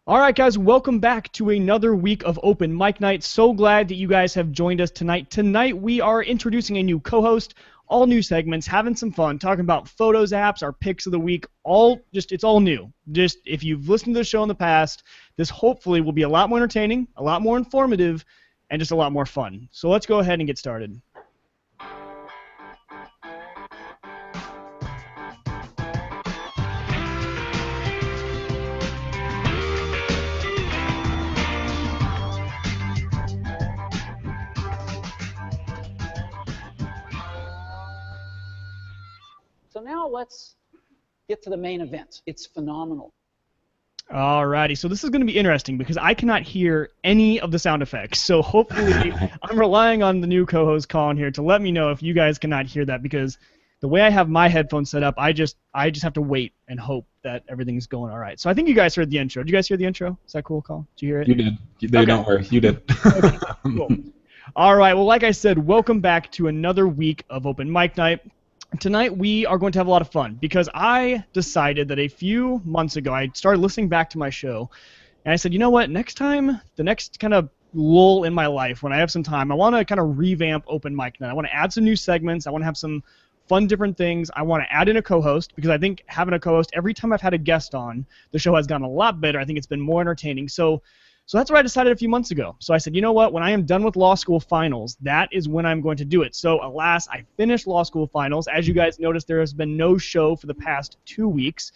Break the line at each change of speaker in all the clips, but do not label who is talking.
All right, guys, welcome back to another week of Open Mic Night. So glad that you guys have joined us tonight. Tonight, we are introducing a new co-host, all new segments, having some fun, talking about photos, apps, our picks of the week, it's all new. Just if you've listened to the show in the past, this hopefully will be a lot more entertaining, a lot more informative, and just a lot more fun. So let's go ahead and get started.
So now let's get to the main event. It's phenomenal.
Alrighty, so this is going to be interesting because I cannot hear any of the sound effects. So hopefully I'm relying on the new co-host Colin here to let me know if you guys cannot hear that, because the way I have my headphones set up, I just have to wait and hope that everything's going all right. So I think you guys heard the intro. Did you guys hear the intro? Is that cool, Colin? Did you hear it?
You did. Okay. Don't worry. You did.
Okay, cool. All right, well, like I said, welcome back to another week of Open Mic Night. Tonight we are going to have a lot of fun because I decided that a few months ago I started listening back to my show, and I said, you know what, next time, the next kind of lull in my life when I have some time, I want to kind of revamp Open Mic Night. I want to add some new segments. I want to have some fun different things. I want to add in a co-host because I think having a co-host, every time I've had a guest on, the show has gotten a lot better. I think it's been more entertaining. So that's what I decided a few months ago. So I said, you know what, when I am done with law school finals, that is when I'm going to do it. So alas, I finished law school finals. As you guys noticed, there has been no show for the past 2 weeks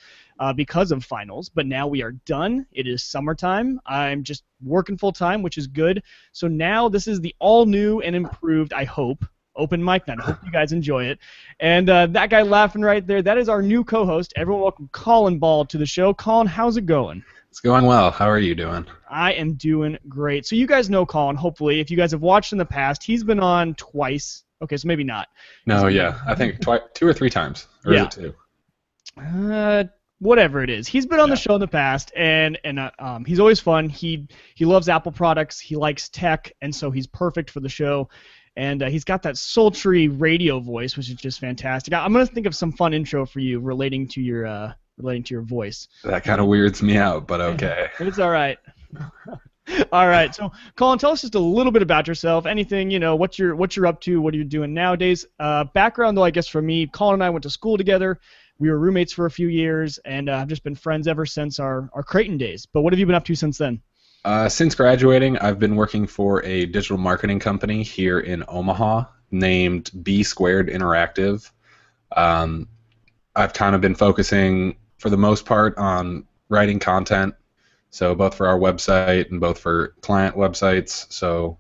because of finals, but now we are done. It is summertime. I'm just working full time, which is good. So now this is the all new and improved, I hope, Open Mic Night. I hope you guys enjoy it. And that guy laughing right there, that is our new co-host. Everyone welcome Colin Ball to the show. Colin, how's it going?
It's going well. How are you doing?
I am doing great. So you guys know Colin, hopefully. If you guys have watched in the past, he's been on twice. Okay, so maybe not.
No, yeah. I think 2 or 3 times. Or
yeah.
Is it 2?
Whatever it is. He's been on the show in the past, and he's always fun. He loves Apple products. He likes tech, and so he's perfect for the show. And he's got that sultry radio voice, which is just fantastic. I'm going to think of some fun intro for you relating to your voice.
That kind of weirds me out, but okay.
It's all right. All right. So, Colin, tell us just a little bit about yourself. Anything, what you're up to, what are you doing nowadays. Background, though, I guess for me, Colin and I went to school together. We were roommates for a few years, and I've just been friends ever since our Creighton days. But what have you been up to since then?
Since graduating, I've been working for a digital marketing company here in Omaha named B Squared Interactive. I've kind of been focusing, for the most part, on writing content, so both for our website and both for client websites. So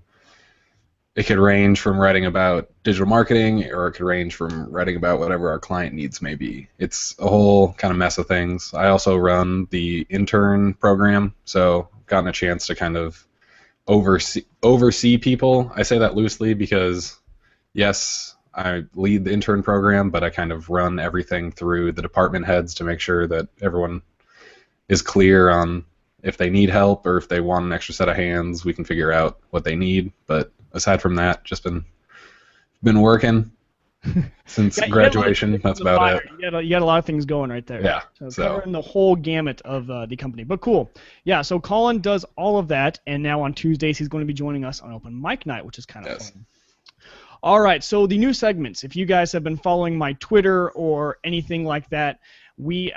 it could range from writing about digital marketing, or it could range from writing about whatever our client needs may be. It's a whole kind of mess of things. I also run the intern program, so I've gotten a chance to kind of oversee people. I say that loosely because, yes, I lead the intern program, but I kind of run everything through the department heads to make sure that everyone is clear on if they need help or if they want an extra set of hands, we can figure out what they need. But aside from that, just been working since graduation. That's about it.
You got a lot of things going right there.
Yeah.
So covering the whole gamut of the company. But cool. Yeah, so Colin does all of that, and now on Tuesdays he's going to be joining us on Open Mic Night, which is kind of fun. All right, so the new segments. If you guys have been following my Twitter or anything like that,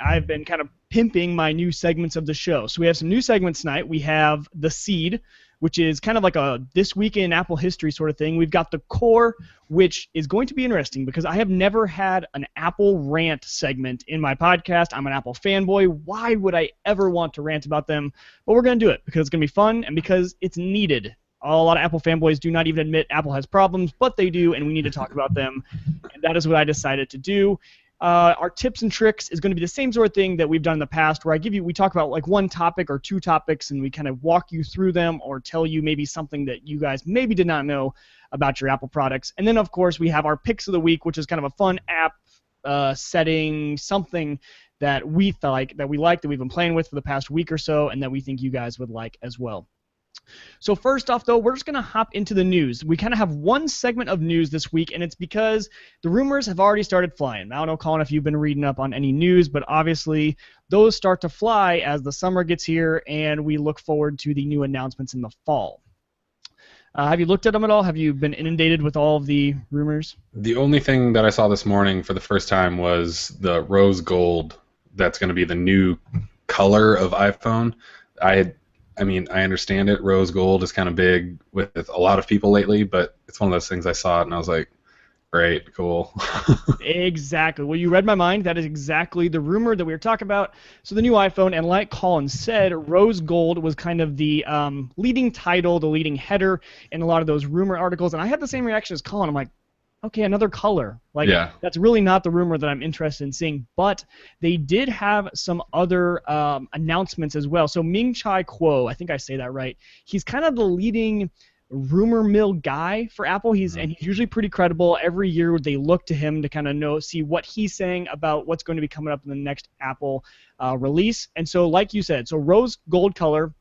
I've been kind of pimping my new segments of the show. So we have some new segments tonight. We have The Seed, which is kind of like a This Week in Apple History sort of thing. We've got The Core, which is going to be interesting because I have never had an Apple rant segment in my podcast. I'm an Apple fanboy. Why would I ever want to rant about them? But we're going to do it because it's going to be fun and because it's needed. A lot of Apple fanboys do not even admit Apple has problems, but they do, and we need to talk about them. And that is what I decided to do. Our tips and tricks is going to be the same sort of thing that we've done in the past, where we talk about like one topic or 2 topics, and we kind of walk you through them or tell you maybe something that you guys maybe did not know about your Apple products. And then, of course, we have our picks of the week, which is kind of a fun app setting, something that we like, that we've been playing with for the past week or so, and that we think you guys would like as well. So first off, though, we're just going to hop into the news. We kind of have one segment of news this week, and it's because the rumors have already started flying. I don't know, Colin, if you've been reading up on any news, but obviously those start to fly as the summer gets here and we look forward to the new announcements in the fall. Have you looked at them at all? Have you been inundated with all of the rumors?
The only thing that I saw this morning for the first time was the rose gold. That's going to be the new color of iPhone. I understand it. Rose gold is kind of big with a lot of people lately, but it's one of those things I saw it and I was like, great, cool.
Exactly. Well, you read my mind. That is exactly the rumor that we were talking about. So the new iPhone, and like Colin said, rose gold was kind of the leading title, the leading header in a lot of those rumor articles. And I had the same reaction as Colin. I'm like, okay, another color. Like,
yeah.
That's really not the rumor that I'm interested in seeing. But they did have some other announcements as well. So Ming-Chi Kuo, I think I say that right, he's kind of the leading rumor mill guy for Apple. He's usually pretty credible. Every year they look to him to kind of see what he's saying about what's going to be coming up in the next Apple release. And so, like you said, so rose gold color,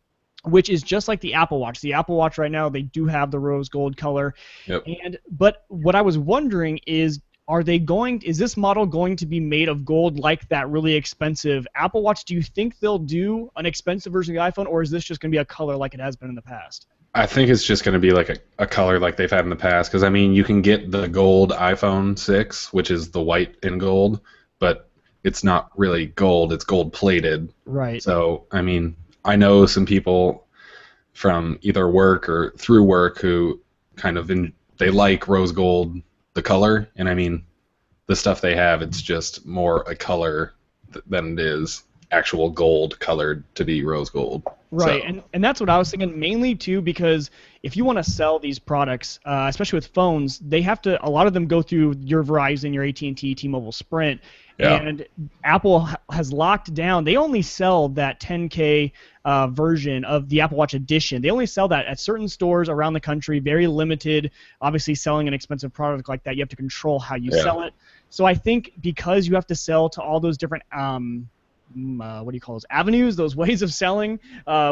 which is just like the Apple Watch. The Apple Watch right now, they do have the rose gold color.
Yep.
But what I was wondering is, is this model going to be made of gold like that really expensive Apple Watch? Do you think they'll do an expensive version of the iPhone, or is this just going to be a color like it has been in the past?
I think it's just going to be like a color like they've had in the past, because, I mean, you can get the gold iPhone 6, which is the white and gold, but it's not really gold, it's gold-plated.
Right.
So, I mean, I know some people from either work or through work who kind of, they like rose gold, the color, and, I mean, the stuff they have, it's just more a color than it is actual gold colored to be rose gold.
Right,
So.
and that's what I was thinking, mainly too, because if you want to sell these products, especially with phones, they have to, a lot of them go through your Verizon, your AT&T, T-Mobile, Sprint, and Apple has locked down, they only sell that 10K version of the Apple Watch Edition. They only sell that at certain stores around the country, very limited. Obviously, selling an expensive product like that, you have to control how you sell it. So I think because you have to sell to all those different what do you call those avenues, those ways of selling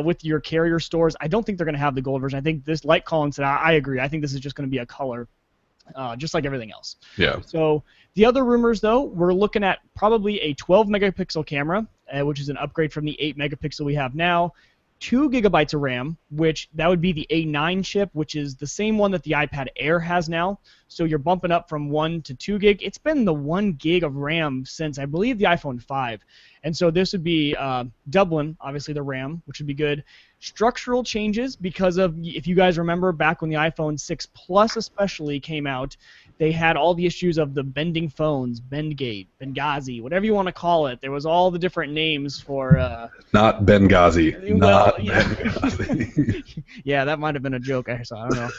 with your carrier stores, I don't think they're going to have the gold version. I think this, like Colin said, I agree. I think this is just going to be a color, just like everything else.
Yeah.
So the other rumors, though, we're looking at probably a 12-megapixel camera, which is an upgrade from the 8-megapixel we have now. 2 gigabytes of RAM, which that would be the A9 chip, which is the same one that the iPad Air has now. So you're bumping up from 1 to 2 gig. It's been the 1 gig of RAM since, I believe, the iPhone 5. And so this would be doubling, obviously, the RAM, which would be good. Structural changes because of, if you guys remember, back when the iPhone 6 Plus especially came out, they had all the issues of the bending phones, Bendgate, Benghazi, whatever you want to call it. There was all the different names for...
Not Benghazi.
Well,
Benghazi.
Yeah, that might have been a joke. I don't know.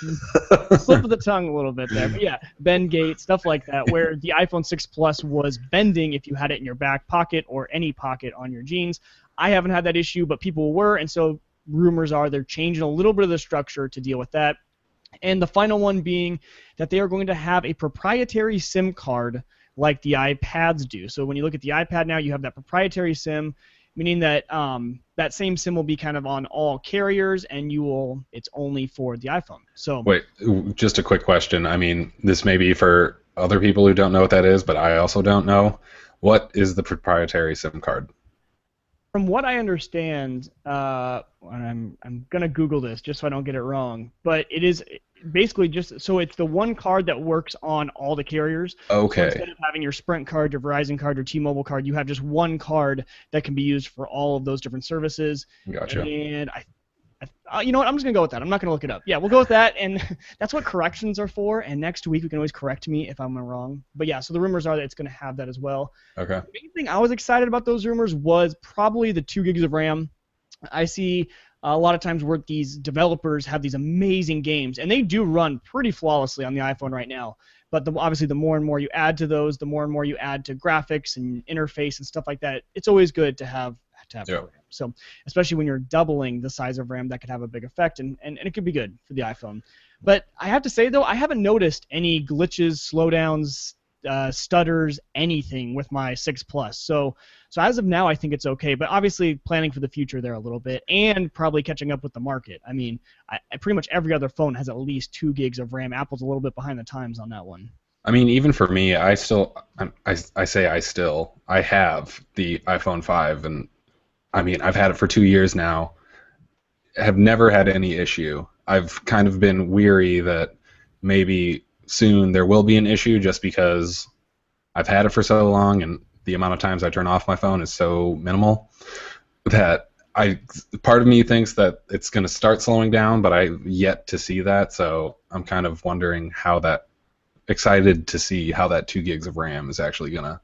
Slip of the tongue a little bit there. But yeah, Bendgate, stuff like that, where the iPhone 6 Plus was bending if you had it in your back pocket or any pocket on your jeans. I haven't had that issue, but people were, and so rumors are they're changing a little bit of the structure to deal with that. And the final one being that they are going to have a proprietary SIM card like the iPads do. So when you look at the iPad now, you have that proprietary SIM, meaning that that same SIM will be kind of on all carriers, and it's only for the iPhone. So
wait, just a quick question. I mean, this may be for other people who don't know what that is, but I also don't know. What is the proprietary SIM card?
From what I understand, I'm gonna Google this just so I don't get it wrong, but it is basically just so it's the one card that works on all the carriers.
Okay.
So instead of having your Sprint card, your Verizon card, your T-Mobile card, you have just one card that can be used for all of those different services.
Gotcha.
And you know what? I'm just gonna go with that. I'm not gonna look it up. Yeah, we'll go with that, and that's what corrections are for. And next week we can always correct me if I'm wrong. But yeah, so the rumors are that it's gonna have that as well.
Okay.
The main thing I was excited about those rumors was probably the 2 gigs of RAM. I see a lot of times where these developers have these amazing games, and they do run pretty flawlessly on the iPhone right now. But obviously, the more and more you add to those, the more and more you add to graphics and interface and stuff like that, it's always good to have RAM. So especially when you're doubling the size of RAM, that could have a big effect, and it could be good for the iPhone. But I have to say, though, I haven't noticed any glitches, slowdowns, stutters, anything with my 6 Plus. So as of now, I think it's okay. But obviously, planning for the future there a little bit, and probably catching up with the market. I mean, pretty much every other phone has at least 2 gigs of RAM. Apple's a little bit behind the times on that one.
I mean, even for me, I have the iPhone 5, and I mean, I've had it for 2 years now. Have never had any issue. I've kind of been weary that maybe soon there will be an issue just because I've had it for so long and the amount of times I turn off my phone is so minimal that part of me thinks that it's going to start slowing down, but I've yet to see that, so I'm kind of wondering excited to see how that 2 gigs of RAM is actually going to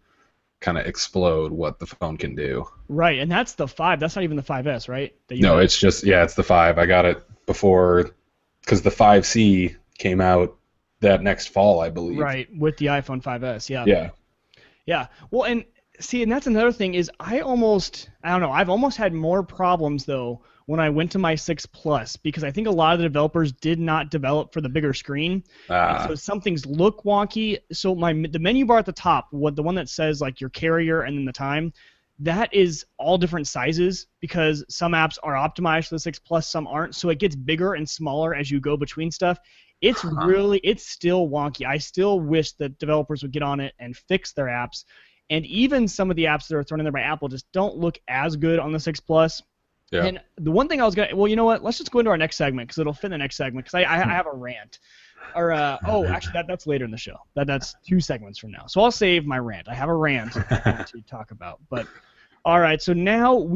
kind of explode what the phone can do.
Right, and that's the 5. That's not even the 5S, right?
No, it's just, it's the 5. I got it before, because the 5C came out that next fall, I believe.
Right, with the iPhone 5S, yeah.
Yeah.
Yeah, well, and see, and that's another thing is I don't know, I've almost had more problems, though, when I went to my 6 Plus, because I think a lot of the developers did not develop for the bigger screen. So some things look wonky. So the menu bar at the top, the one that says like your carrier and then the time, that is all different sizes because some apps are optimized for the 6 Plus, some aren't. So it gets bigger and smaller as you go between stuff. It's still wonky. I still wish that developers would get on it and fix their apps. And even some of the apps that are thrown in there by Apple just don't look as good on the 6 Plus. Yeah. And the one thing I was going to, well, you know what? Let's just go into our next segment because it'll fit in the next segment because I have a rant. Or, actually, that's later in the show. That's 2 segments from now. So I'll save my rant. I have a rant to talk about. But, all right, so now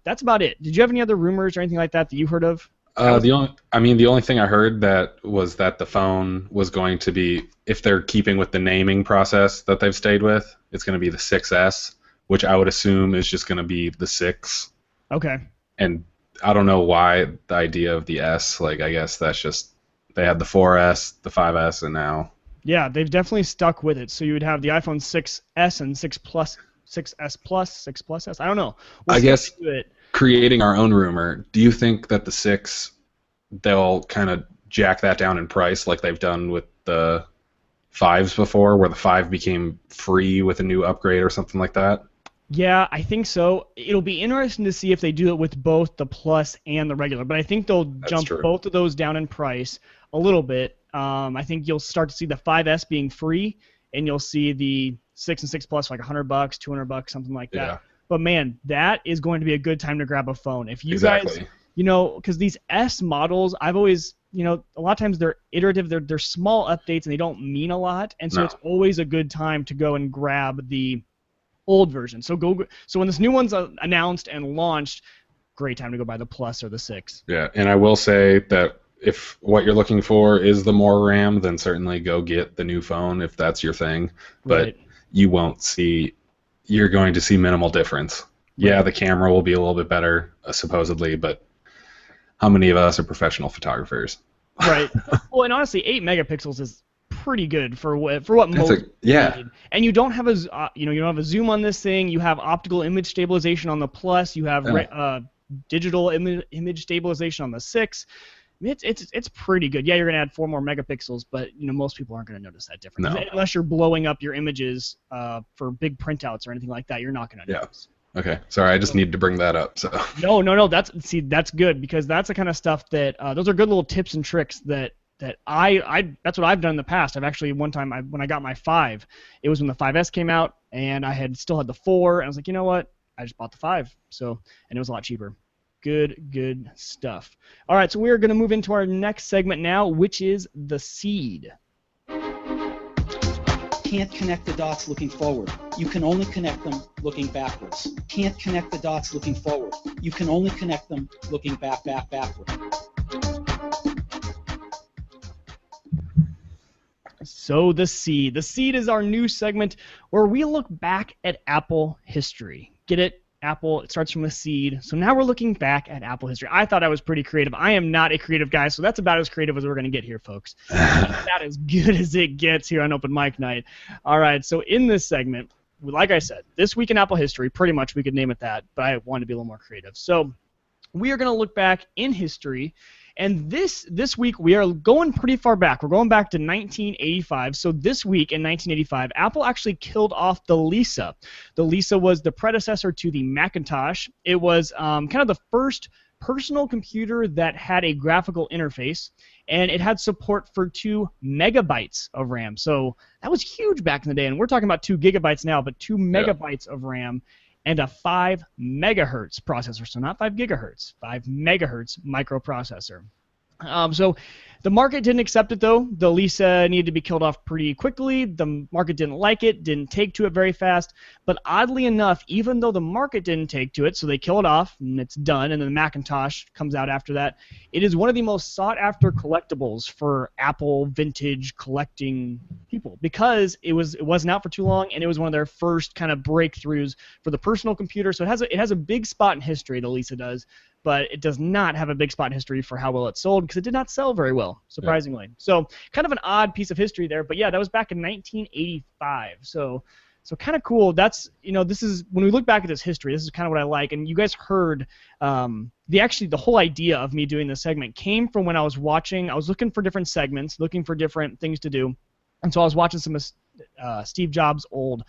that's about it. Did you have any other rumors or anything like that you heard of?
The only thing I heard that was that the phone was going to be, if they're keeping with the naming process that they've stayed with, it's going to be the 6S, which I would assume is just going to be the 6.
Okay.
And I don't know why the idea of the S, like I guess that's just, they had the 4S, the 5S, and now.
Yeah, they've definitely stuck with it. So you would have the iPhone 6S and 6 Plus, 6S Plus, 6 Plus S. I don't know.
I guess creating our own rumor, do you think that the 6, they'll kind of jack that down in price like they've done with the 5s before, where the 5 became free with a new upgrade or something like that?
Yeah, I think so. It'll be interesting to see if they do it with both the Plus and the regular, but I think they'll jump both of those down in price a little bit. I think you'll start to see the 5S being free, and you'll see the 6 and 6 Plus for like $100, $200, something like that. Yeah. But man, that is going to be a good time to grab a phone. If you guys, because these S models, I've always, a lot of times they're iterative, they're small updates and they don't mean a lot, and so it's always a good time to go and grab the old version. So when this new one's announced and launched, great time to go buy the Plus or the 6. Yeah,
and I will say that if what you're looking for is the more RAM, then certainly go get the new phone if that's your thing. But you won't see, you're going to see minimal difference. Yeah, the camera will be a little bit better, supposedly, but how many of us are professional photographers?
Right. Well, and honestly, 8 megapixels is pretty good for what most need. And you don't have you don't have a zoom on this thing. You have optical image stabilization on the Plus. You have digital image stabilization on the 6. It's pretty good. Yeah, you're gonna add 4 more megapixels, but most people aren't gonna notice that difference unless you're blowing up your images for big printouts or anything like that. You're not gonna notice.
Okay. Sorry, I just needed to bring that up. So.
No. That's good because that's the kind of stuff that those are good little tips and tricks that that's what I've done in the past. I've actually one time when I got my 5, it was when the 5S came out and I still had the 4 and I was like, you know what? I just bought the 5. And it was a lot cheaper. Good stuff. All right, so we're going to move into our next segment now, which is the seed.
Can't connect the dots looking forward. You can only connect them looking backwards. Can't connect the dots looking forward. You can only connect them looking backward.
So the seed. The seed is our new segment where we look back at Apple history. Get it? Apple, it starts from a seed. So now we're looking back at Apple history. I thought I was pretty creative. I am not a creative guy, so that's about as creative as we're going to get here, folks. That as good as it gets here on Open Mic Night. All right, so in this segment, like I said, This Week in Apple History, pretty much we could name it that, but I wanted to be a little more creative. So we are going to look back in history, and this week we are going pretty far back. We're going back to 1985. So this week in 1985, Apple actually killed off the Lisa. The Lisa was the predecessor to the Macintosh. It was kind of the first personal computer that had a graphical interface, and it had support for 2 megabytes of RAM. So that was huge back in the day, and we're talking about 2 gigabytes now, but 2 megabytes of RAM. and a 5 megahertz processor. So not 5 gigahertz, 5 megahertz microprocessor. So the market didn't accept it, though. The Lisa needed to be killed off pretty quickly. The market didn't like it, didn't take to it very fast. But oddly enough, even though the market didn't take to it, so they kill it off, and it's done, and then the Macintosh comes out after that, it is one of the most sought-after collectibles for Apple vintage collecting people because it wasn't out for too long, and it was one of their first kind of breakthroughs for the personal computer. So it has a big spot in history, the Lisa does, but it does not have a big spot in history for how well it sold because it did not sell very well, surprisingly. Yeah. So kind of an odd piece of history there, but yeah, that was back in 1985. So kind of cool. That's, this is, when we look back at this history, this is kind of what I like. And you guys heard the whole idea of me doing this segment came from when I was looking for different segments, looking for different things to do. And so I was watching some of Steve Jobs' old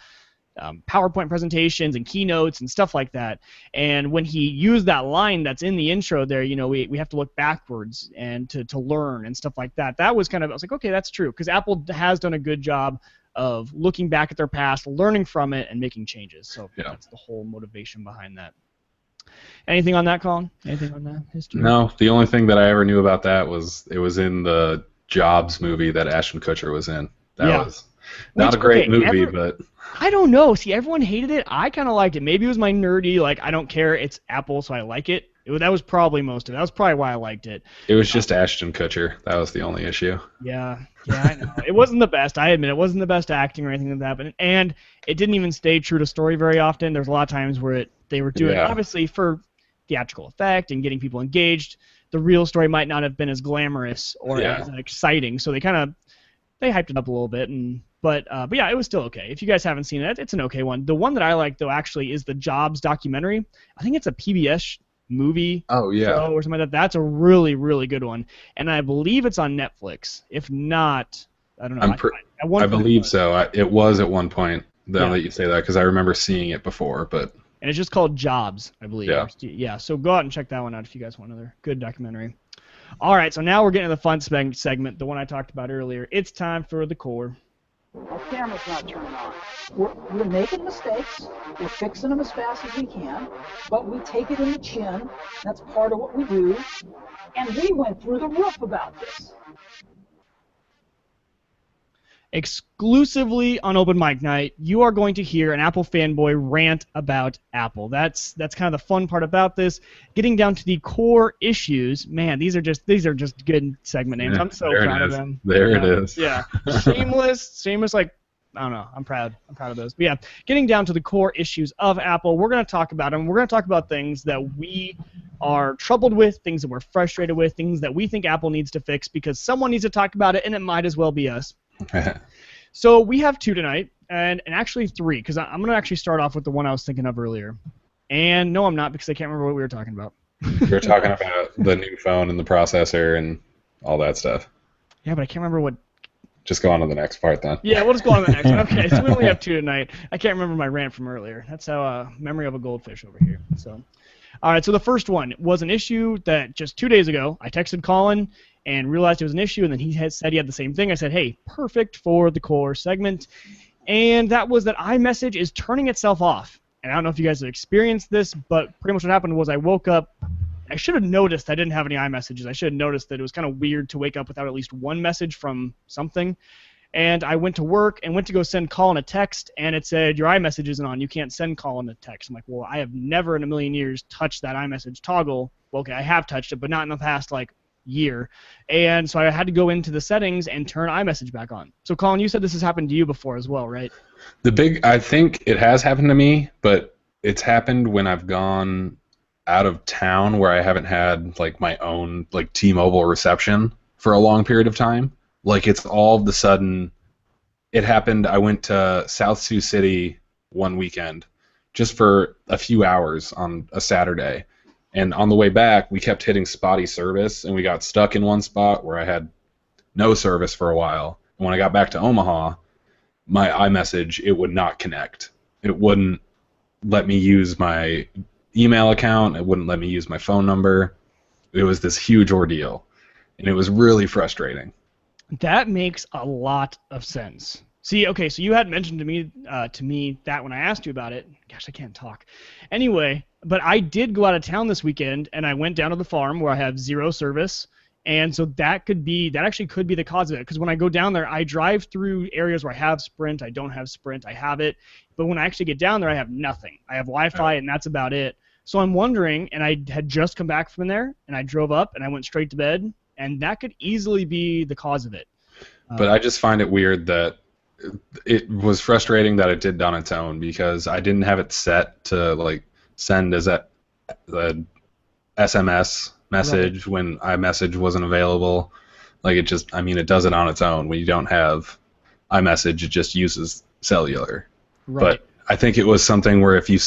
PowerPoint presentations and keynotes and stuff like that. And when he used that line that's in the intro there, we have to look backwards and to learn and stuff like that. That was I was like, okay, that's true, because Apple has done a good job of looking back at their past, learning from it, and making changes. So that's the whole motivation behind that. Anything on that, Colin? Anything on that history?
No, the only thing that I ever knew about that was it was in the Jobs movie that Ashton Kutcher was in. That was not a great movie, but...
I don't know. See, everyone hated it. I kind of liked it. Maybe it was my nerdy, I don't care. It's Apple, so I like it. That was probably most of it. That was probably why I liked it.
It was just Ashton Kutcher. That was the only issue.
Yeah, I know. It wasn't the best. I admit it wasn't the best acting or anything like that. But, and it didn't even stay true to story very often. There's a lot of times where they were doing, obviously, for theatrical effect and getting people engaged. The real story might not have been as glamorous or as exciting. So they hyped it up a little bit, but yeah, it was still okay. If you guys haven't seen it, it's an okay one. The one that I like, though, actually, is the Jobs documentary. I think it's a PBS movie show or something like that. That's a really, really good one, and I believe it's on Netflix. If not, I don't know.
I believe so. It was at one point. Now that you say that, because I remember seeing it before, but...
And it's just called Jobs, I believe.
Yeah.
So go out and check that one out if you guys want another good documentary. All right, so now we're getting to the fun segment, the one I talked about earlier. It's time for the core.
Our camera's not turning on. We're making mistakes. We're fixing them as fast as we can, but we take it in the chin. That's part of what we do. And we went through the roof about this.
Exclusively on Open Mic Night, you are going to hear an Apple fanboy rant about Apple. That's kind of the fun part about this. Getting down to the core issues, man, these are just good segment names. I'm so proud of them.
There it is.
Yeah, shameless, like, I don't know. I'm proud of those. But yeah, getting down to the core issues of Apple, we're going to talk about them. We're going to talk about things that we are troubled with, things that we're frustrated with, things that we think Apple needs to fix because someone needs to talk about it, and it might as well be us. So we have 2 tonight, and actually 3, because I'm going to actually start off with the one I was thinking of earlier. And no, I'm not, because I can't remember what we were talking about.
We were talking about the new phone and the processor and all that stuff.
Yeah, but I can't remember what...
Just go on to the next part, then.
Yeah, we'll just go on to the next one. Okay, so we only have 2 tonight. I can't remember my rant from earlier. That's how memory of a goldfish over here. So, all right, so the first one was an issue that just 2 days ago, I texted Colin and realized it was an issue, and then he had said he had the same thing. I said, hey, perfect for the core segment. And that was that iMessage is turning itself off. And I don't know if you guys have experienced this, but pretty much what happened was I woke up. I should have noticed I didn't have any iMessages. I should have noticed that it was kind of weird to wake up without at least one message from something. And I went to work and went to go send Colin a text, and it said, your iMessage isn't on. You can't send Colin a text. I'm like, well, I have never in a million years touched that iMessage toggle. Well, okay, I have touched it, but not in the past, year. And so I had to go into the settings and turn iMessage back on. So Colin, you said this has happened to you before as well, right?
I think it has happened to me, but it's happened when I've gone out of town where I haven't had my own T-Mobile reception for a long period of time. It's all of a sudden, it happened. I went to South Sioux City one weekend just for a few hours on a Saturday. And on the way back, we kept hitting spotty service, and we got stuck in one spot where I had no service for a while. And when I got back to Omaha, my iMessage, it would not connect. It wouldn't let me use my email account. It wouldn't let me use my phone number. It was this huge ordeal, and it was really frustrating.
That makes a lot of sense. See, okay, so you had mentioned to me that when I asked you about it. Gosh, I can't talk. Anyway, but I did go out of town this weekend, and I went down to the farm where I have zero service, and so that actually could be the cause of it. Because when I go down there, I drive through areas where I have Sprint, I don't have Sprint, I have it, but when I actually get down there, I have nothing. I have Wi-Fi, and that's about it. So I'm wondering, and I had just come back from there, and I drove up, and I went straight to bed, and that could easily be the cause of it.
But I just find it weird that it was frustrating that it did on its own, because I didn't have it set to like send as the SMS message when iMessage wasn't available. Like it does it on its own. When you don't have iMessage, it just uses cellular.
Right.
But I think it was something where if you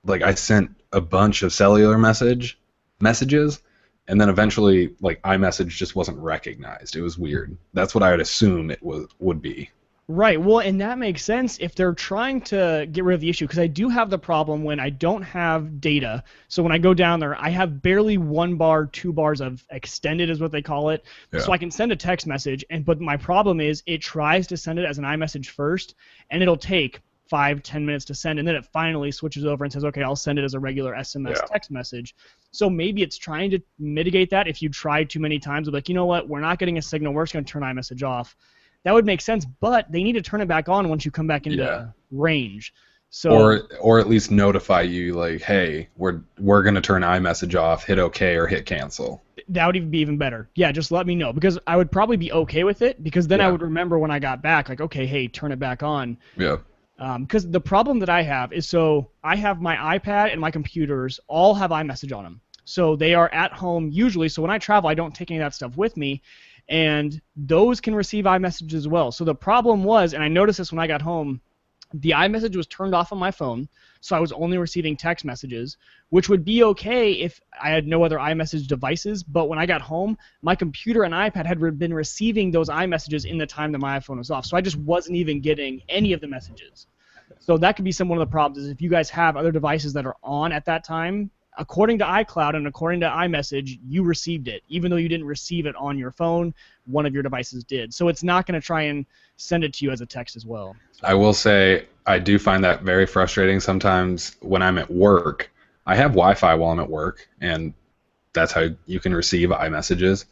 I sent a bunch of cellular messages, and then eventually like iMessage just wasn't recognized. It was weird. That's what I would assume it would be.
Right. Well, and that makes sense if they're trying to get rid of the issue, because I do have the problem when I don't have data. So when I go down there, I have barely 1 bar, 2 bars of extended is what they call it. Yeah. So I can send a text message, but my problem is it tries to send it as an iMessage first, and it'll take 5-10 minutes to send, and then it finally switches over and says, okay, I'll send it as a regular SMS text message. So maybe it's trying to mitigate that. If you try too many times, like, you know what, we're not getting a signal, we're just going to turn iMessage off. That would make sense, but they need to turn it back on once you come back into range. So
or at least notify you, like, hey, we're going to turn iMessage off, hit OK or hit cancel.
That would be even better. Yeah, just let me know, because I would probably be okay with it, because then I would remember when I got back, like, okay, hey, turn it back on.
Yeah.
Because the problem that I have is, so I have my iPad and my computers all have iMessage on them. So they are at home usually, so when I travel, I don't take any of that stuff with me. And those can receive iMessage as well. So the problem was, and I noticed this when I got home, the iMessage was turned off on my phone, so I was only receiving text messages, which would be okay if I had no other iMessage devices, but when I got home, my computer and iPad had been receiving those iMessages in the time that my iPhone was off, so I just wasn't even getting any of the messages. So that could be one of the problems, is if you guys have other devices that are on at that time, according to iCloud and according to iMessage, you received it. Even though you didn't receive it on your phone, one of your devices did. So it's not going to try and send it to you as a text as well.
I will say I do find that very frustrating sometimes when I'm at work. I have Wi-Fi while I'm at work, and that's how you can receive iMessages.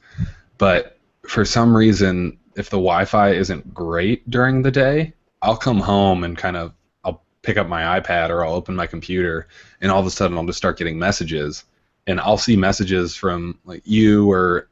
But for some reason, if the Wi-Fi isn't great during the day, I'll come home and I'll pick up my iPad or I'll open my computer, and all of a sudden I'll just start getting messages, and I'll see messages from like you or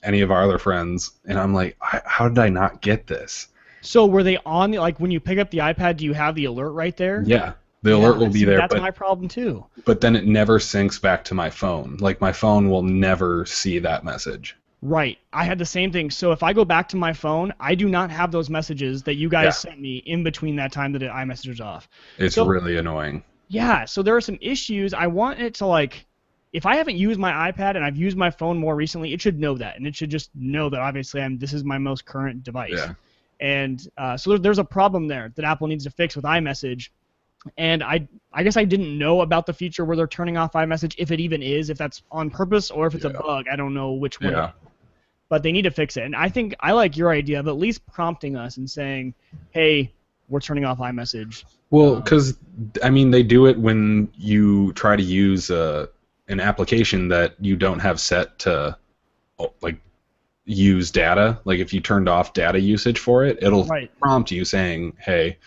any of our other friends, and I'm like, how did I not get this?
So were they on like when you pick up the iPad, do you have the alert right there?
Yeah, the alert will be there.
That's my problem too.
But then it never syncs back to my phone. Like my phone will never see that message.
Right. I had the same thing. So if I go back to my phone, I do not have those messages that you guys sent me in between that time that iMessage is off.
It's really annoying.
Yeah, so there are some issues. I want it to, like, if I haven't used my iPad and I've used my phone more recently, it should know that, and it should just know that obviously this is my most current device.
Yeah.
And so there's a problem there that Apple needs to fix with iMessage. And I guess I didn't know about the feature where they're turning off iMessage, if it even is, if that's on purpose or if it's a bug. I don't know which one. Yeah. But they need to fix it. And I think I like your idea of at least prompting us and saying, hey, we're turning off iMessage.
Well, because, I mean, they do it when you try to use an application that you don't have set to, like, use data. Like, if you turned off data usage for it, it'll prompt you saying, hey,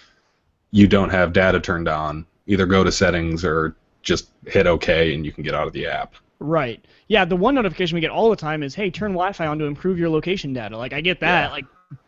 you don't have data turned on. Either go to settings or just hit OK and you can get out of the app.
Right. Yeah, the one notification we get all the time is, hey, turn Wi-Fi on to improve your location data. Like, I get that like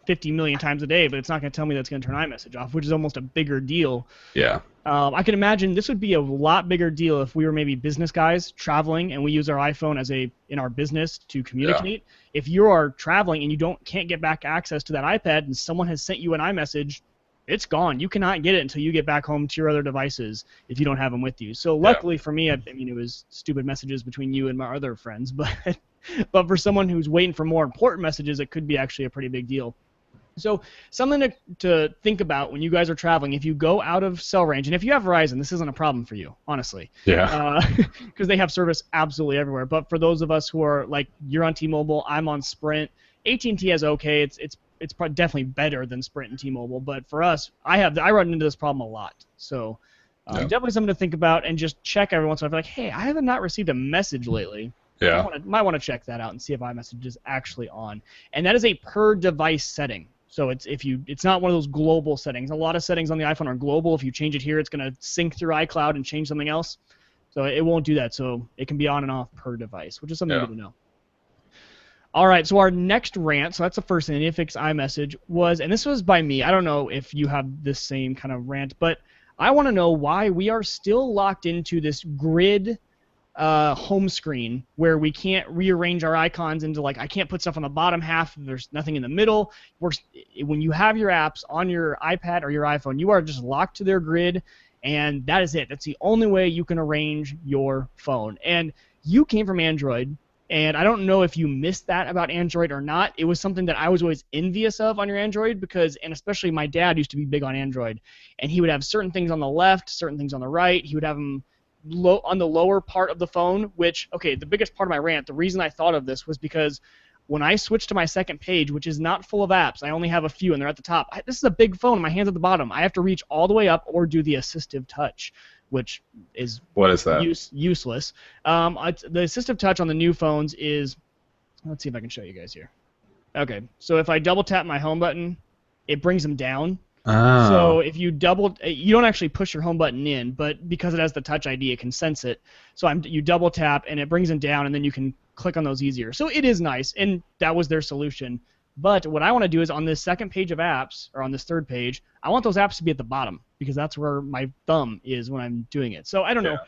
50 million times a day, but it's not going to tell me that's going to turn iMessage off, which is almost a bigger deal.
Yeah.
I can imagine this would be a lot bigger deal if we were maybe business guys traveling and we use our iPhone in our business to communicate. Yeah. If you are traveling and you can't get back access to that iPad and someone has sent you an iMessage, it's gone. You cannot get it until you get back home to your other devices if you don't have them with you. So luckily for me, I mean, it was stupid messages between you and my other friends, but for someone who's waiting for more important messages, it could be actually a pretty big deal. So something to think about when you guys are traveling, if you go out of cell range, and if you have Verizon, this isn't a problem for you, honestly.
Yeah.
Because they have service absolutely everywhere. But for those of us who are, like, you're on T-Mobile, I'm on Sprint, AT&T has okay. It's it's probably definitely better than Sprint and T-Mobile. But for us, I run into this problem a lot. So definitely something to think about, and just check every once in a while. Like, hey, I have not received a message lately.
Yeah.
Might want to check that out and see if iMessage is actually on. And that is a per device setting. So it's not one of those global settings. A lot of settings on the iPhone are global. If you change it here, it's going to sync through iCloud and change something else. So it won't do that. So it can be on and off per device, which is something good to know. All right, so our next rant, so that's the first thing, fix iMessage, was, and this was by me. I don't know if you have this same kind of rant, but I want to know why we are still locked into this grid home screen where we can't rearrange our icons into, like, I can't put stuff on the bottom half. There's nothing in the middle. When you have your apps on your iPad or your iPhone, you are just locked to their grid, and that is it. That's the only way you can arrange your phone. And you came from Android. And I don't know if you missed that about Android or not. It was something that I was always envious of on your Android and especially my dad used to be big on Android. And he would have certain things on the left, certain things on the right. He would have them on the lower part of the phone, which, okay, the biggest part of my rant, the reason I thought of this was because when I switched to my second page, which is not full of apps, I only have a few and they're at the top. This is a big phone, my hand's at the bottom. I have to reach all the way up or do the assistive touch, which is
what is that?
Useless. The assistive touch on the new phones is, let's see if I can show you guys here. Okay, so if I double tap my home button, it brings them down.
Oh.
So if you you don't actually push your home button in, but because it has the Touch ID, it can sense it. So you double tap and it brings them down, and then you can click on those easier. So it is nice, and that was their solution. But what I want to do is on this second page of apps, or on this third page, I want those apps to be at the bottom because that's where my thumb is when I'm doing it. So I don't know.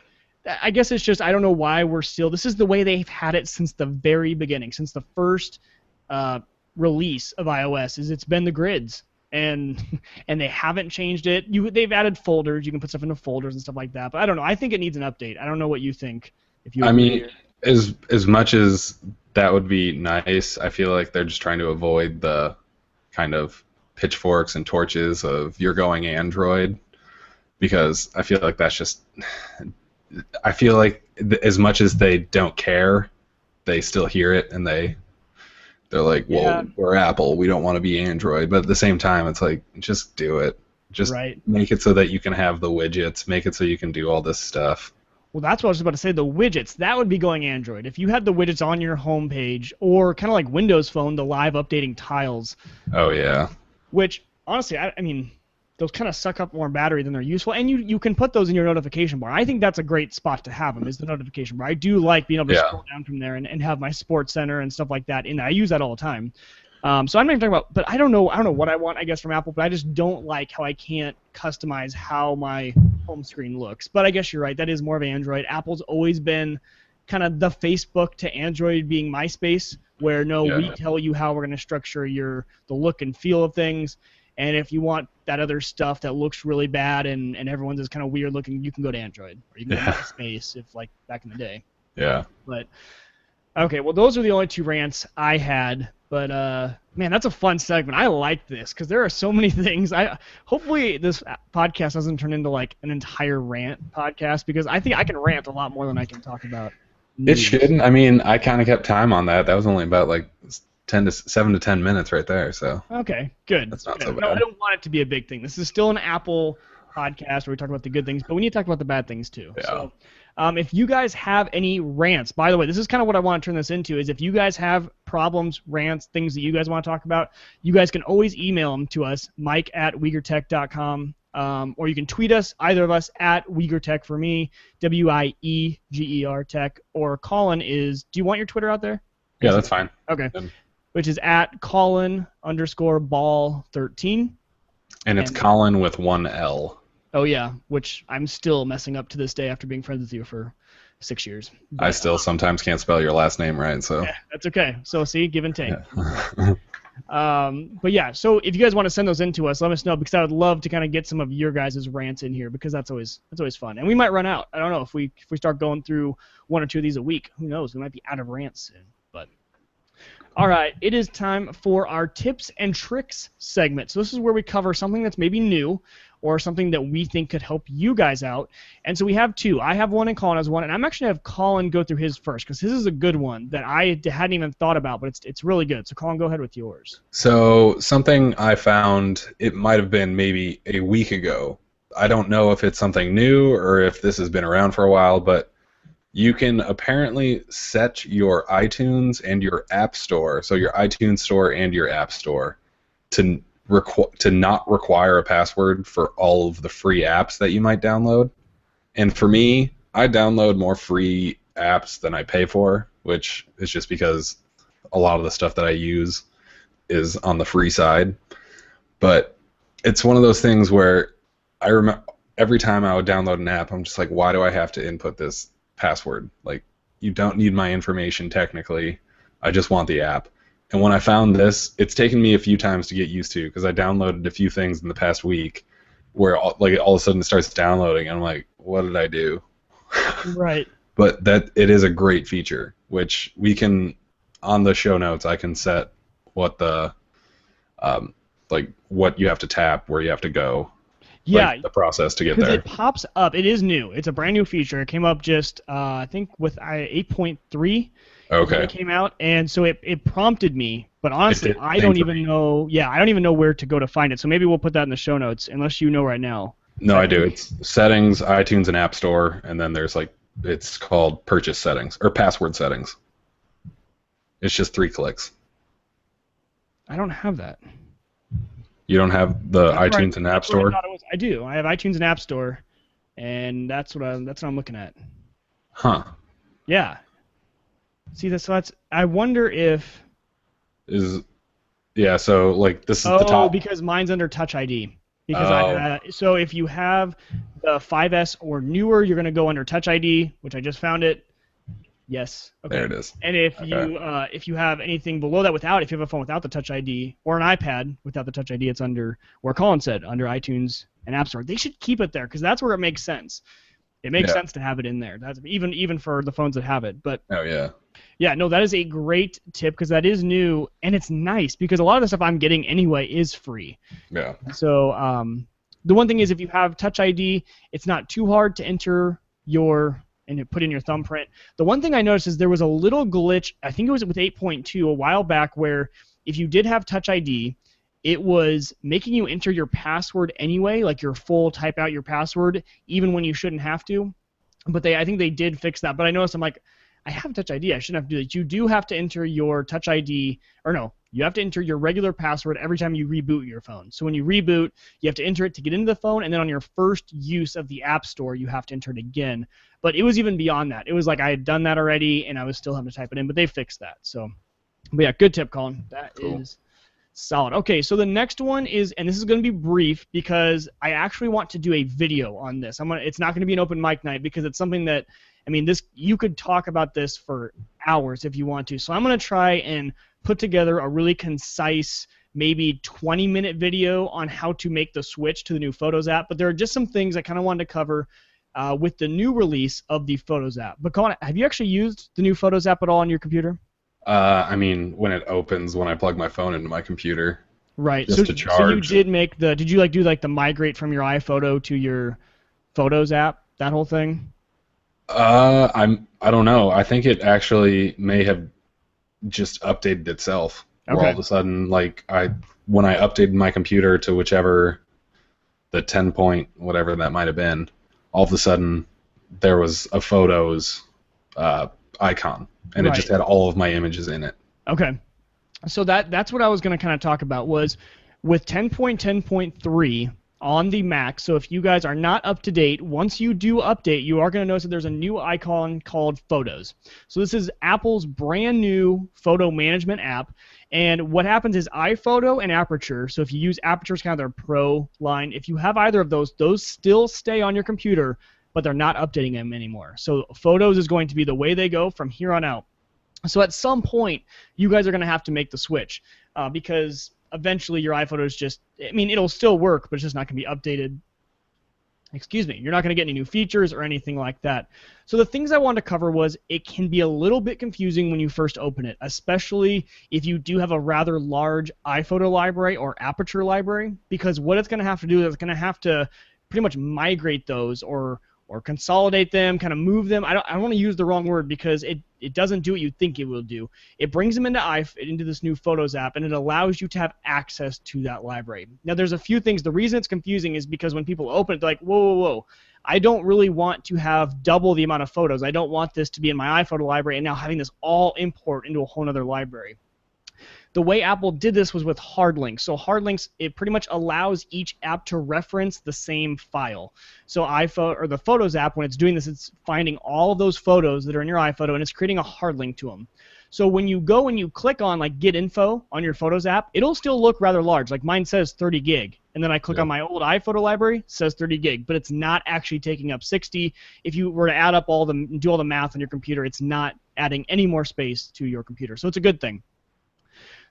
I guess it's just I don't know why we're still. This is the way they've had it since the very beginning, since the first release of iOS. It's been the grids, and they haven't changed it. They've added folders. You can put stuff into folders and stuff like that. But I don't know. I think it needs an update. I don't know what you think. If you
as much as that would be nice, I feel like they're just trying to avoid the kind of pitchforks and torches of you're going Android, because I feel like that's just. I feel like as much as they don't care, they still hear it and they're like, well, we're Apple, we don't want to be Android. But at the same time, it's like, just do it. Just make it so that you can have the widgets. Make it so you can do all this stuff.
Well, that's what I was about to say. The widgets, that would be going Android. If you had the widgets on your home page, or kind of like Windows Phone, the live updating tiles.
Oh, yeah.
Which, honestly, I mean, those kind of suck up more battery than they're useful. And you can put those in your notification bar. I think that's a great spot to have them, is the notification bar. I do like being able to scroll down from there and have my sports center and stuff like that in there. I use that all the time. So I'm not even talking about, but I don't know what I want, I guess, from Apple, but I just don't like how I can't customize how my home screen looks. But I guess you're right, that is more of Android. Apple's always been kind of the Facebook to Android being MySpace, where we tell you how we're going to structure the look and feel of things, and if you want that other stuff that looks really bad and everyone's is kind of weird looking, you can go to Android, or you can go to MySpace, if like back in the day.
Yeah.
But okay, well, those are the only two rants I had. But man, that's a fun segment. I like this because there are so many things. Hopefully this podcast doesn't turn into like an entire rant podcast, because I think I can rant a lot more than I can talk about news.
It shouldn't. I mean, I kind of kept time on that. That was only about like 7 to 10 minutes right there. So
okay, good.
That's not
good.
so bad.
No, I don't want it to be a big thing. This is still an Apple podcast where we talk about the good things, but we need to talk about the bad things too.
Yeah.
So, if you guys have any rants, by the way, this is kind of what I want to turn this into, is if you guys have problems, rants, things that you guys want to talk about, you guys can always email them to us, mike@uyghurtech.com, or you can tweet us, either of us, @UyghurTech for me, WIEGER Tech, or Colin is, do you want your Twitter out there?
Yeah, that's fine.
Okay. Which is @Colin_ball13.
And it's Colin with one L.
Oh, yeah, which I'm still messing up to this day after being friends with you for 6 years. But,
I still sometimes can't spell your last name right, so.
Yeah, that's okay. So, see, give and take.
Yeah.
But yeah, so if you guys want to send those in to us, let us know, because I would love to kind of get some of your guys' rants in here, because that's always fun. And we might run out. I don't know, if we start going through 1 or 2 of these a week, who knows? We might be out of rants soon. But all right, it is time for our tips and tricks segment. So this is where we cover something that's maybe new, or something that we think could help you guys out. And so we have two. I have one and Colin has one, and I'm actually going to have Colin go through his first because his is a good one that I hadn't even thought about, but it's really good. So Colin, go ahead with yours.
So something I found, it might have been maybe a week ago. I don't know if it's something new or if this has been around for a while, but you can apparently set your iTunes and your App Store, so your iTunes Store and your App Store, to not require a password for all of the free apps that you might download. And for me, I download more free apps than I pay for, which is just because a lot of the stuff that I use is on the free side. But it's one of those things where I remember every time I would download an app, I'm just like, why do I have to input this password? Like, you don't need my information technically. I just want the app. And when I found this, it's taken me a few times to get used to because I downloaded a few things in the past week where all of a sudden it starts downloading and I'm like, what did I do?
Right.
But that it is a great feature, which we can on the show notes I can set what the what you have to tap, where you have to go.
Yeah,
like the process to get there.
It pops up. It is new. It's a brand new feature. It came up just I think with 8.3.
Okay.
When it came out, and so it prompted me. But honestly, I don't even know. Yeah, I don't even know where to go to find it. So maybe we'll put that in the show notes, unless you know right now.
No, I do. It's settings, iTunes, and App Store, and then there's it's called purchase settings or password settings. It's just 3 clicks.
I don't have that.
You don't have the iTunes and App Store?
I do. I have iTunes and App Store, and that's what I'm looking at.
Huh.
Yeah. See, that's. I wonder if.
Yeah. So this is the top.
Oh, because mine's under Touch ID. Because so if you have the 5S or newer, you're going to go under Touch ID, which I just found it. Yes. Okay.
There it is.
And if you have anything below that if you have a phone without the Touch ID or an iPad without the Touch ID, it's under where Colin said, under iTunes and App Store. They should keep it there because that's where it makes sense. It makes sense to have it in there. That's even for the phones that have it. But
oh yeah.
Yeah, no, that is a great tip because that is new and it's nice because a lot of the stuff I'm getting anyway is free.
Yeah.
So the one thing is if you have Touch ID, it's not too hard to enter and put in your thumbprint. The one thing I noticed is there was a little glitch, I think it was with 8.2 a while back, where if you did have Touch ID, it was making you enter your password anyway, like your type out your password, even when you shouldn't have to. But I think they did fix that. But I noticed, I'm like, I have Touch ID, I shouldn't have to do that. You do have to enter your Touch ID, or no, you have to enter your regular password every time you reboot your phone. So when you reboot, you have to enter it to get into the phone, and then on your first use of the App Store, you have to enter it again. But it was even beyond that. It was like I had done that already, and I was still having to type it in, but they fixed that. So, but yeah, good tip, Colin. That is solid. Okay, so the next one is, and this is going to be brief because I actually want to do a video on this. It's not going to be an open mic night because it's something that, you could talk about this for hours if you want to. So I'm going to try and put together a really concise, maybe 20-minute video on how to make the switch to the new Photos app. But there are just some things I kind of wanted to cover with the new release of the Photos app. But Colin, have you actually used the new Photos app at all on your computer?
When it opens, when I plug my phone into my computer.
Right.
Just to charge.
So you did make did you do the migrate from your iPhoto to your Photos app, that whole thing?
I don't know. I think it actually may have just updated itself.
Okay.
Where all of a sudden, when I updated my computer to whichever, the 10 point, whatever that might have been, all of a sudden there was a Photos icon, and it just had all of my images in it.
Okay. So that's what I was going to kind of talk about was with 10.10.3 on the Mac. So if you guys are not up to date, once you do update, you are going to notice that there's a new icon called Photos. So this is Apple's brand new photo management app. And what happens is iPhoto and Aperture, so if you use Aperture, it's kind of their pro line. If you have either of those still stay on your computer, but they're not updating them anymore. So Photos is going to be the way they go from here on out. So at some point, you guys are going to have to make the switch because eventually your iPhoto is just, it'll still work, but it's just not going to be updated Excuse me, you're not going to get any new features or anything like that. So the things I wanted to cover was it can be a little bit confusing when you first open it, especially if you do have a rather large iPhoto library or Aperture library, because what it's going to have to do is it's going to have to pretty much migrate those or consolidate them, kind of move them. I don't want to use the wrong word because it doesn't do what you think it will do. It brings them into this new Photos app, and it allows you to have access to that library. Now, there's a few things. The reason it's confusing is because when people open it, they're like, whoa. I don't really want to have double the amount of photos. I don't want this to be in my iPhoto library and now having this all import into a whole other library. The way Apple did this was with hard links. So hard links, it pretty much allows each app to reference the same file. So iPhoto or the Photos app, when it's doing this, it's finding all of those photos that are in your iPhoto and it's creating a hard link to them. So when you go and you click on like Get Info on your Photos app, it'll still look rather large. Like mine says 30 gig. And then I click on my old iPhoto library, it says 30 gig, but it's not actually taking up 60. If you were to add up do all the math on your computer, it's not adding any more space to your computer. So it's a good thing.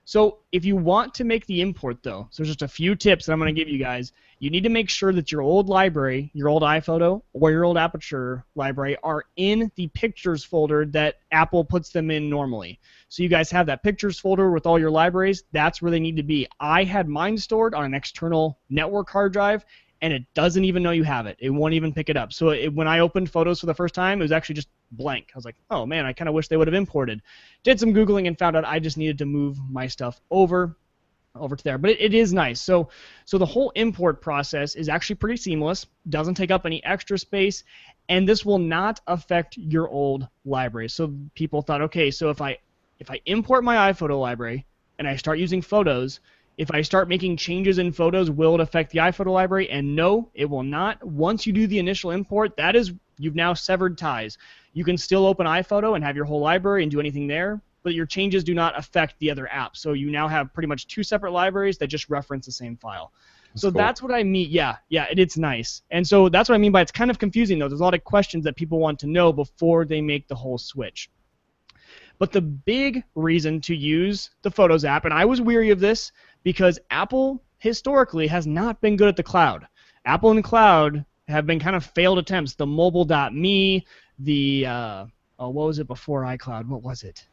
So if you want to make the import, though, so there's just a few tips that I'm going to give you guys. You need to make sure that your old library, your old iPhoto, or your old Aperture library are in the Pictures folder that Apple puts them in normally. So you guys have that Pictures folder with all your libraries. That's where they need to be. I had mine stored on an external network hard drive, and it doesn't even know you have it. It won't even pick it up. So when I opened Photos for the first time, it was actually just blank. I was like, oh man, I kind of wish they would have imported. Did some Googling and found out I just needed to move my stuff over to there. But it is nice. So the whole import process is actually pretty seamless, doesn't take up any extra space, and this will not affect your old library. So people thought, okay, so if I import my iPhoto library and I start using Photos, if I start making changes in Photos, will it affect the iPhoto library? And no, it will not. Once you do the initial import, you've now severed ties. You can still open iPhoto and have your whole library and do anything there, but your changes do not affect the other apps. So you now have pretty much two separate libraries that just reference the same file. That's what I mean. Yeah, it's nice. And so that's what I mean by it's kind of confusing, though. There's a lot of questions that people want to know before they make the whole switch. But the big reason to use the Photos app, and I was weary of this because Apple historically has not been good at the cloud. Apple and the cloud have been kind of failed attempts. The mobile.me, what was it before iCloud? What was it?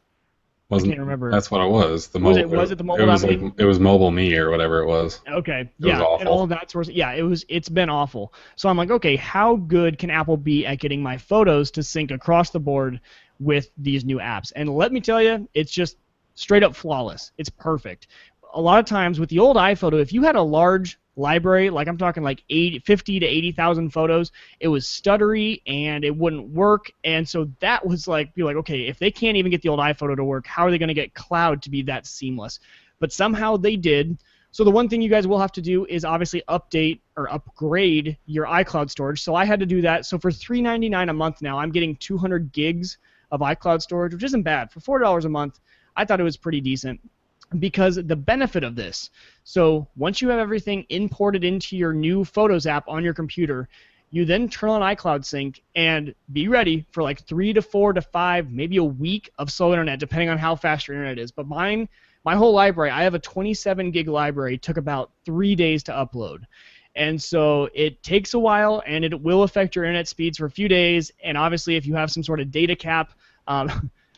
I can't remember.
That's what it was.
Was it the mobile.me?
It was mobile me or whatever it was.
Okay, yeah, and all of that sort of, yeah, it's been awful. So I'm like, okay, how good can Apple be at getting my photos to sync across the board with these new apps? And let me tell you, it's just straight up flawless. It's perfect. A lot of times with the old iPhoto, if you had a large library, like I'm talking like 50 to 80,000 photos, it was stuttery and it wouldn't work. And so that was like, okay, if they can't even get the old iPhoto to work, how are they going to get cloud to be that seamless? But somehow they did. So the one thing you guys will have to do is obviously update or upgrade your iCloud storage. So I had to do that. So for $3.99 a month now, I'm getting 200 gigs of iCloud storage, which isn't bad. For $4 a month, I thought it was pretty decent. Because the benefit of this, so once you have everything imported into your new Photos app on your computer, you then turn on iCloud Sync and be ready for like 3 to 4 to 5, maybe a week of slow internet, depending on how fast your internet is. But my whole library, I have a 27 gig library, took about 3 days to upload. And so it takes a while, and it will affect your internet speeds for a few days. And obviously, if you have some sort of data cap,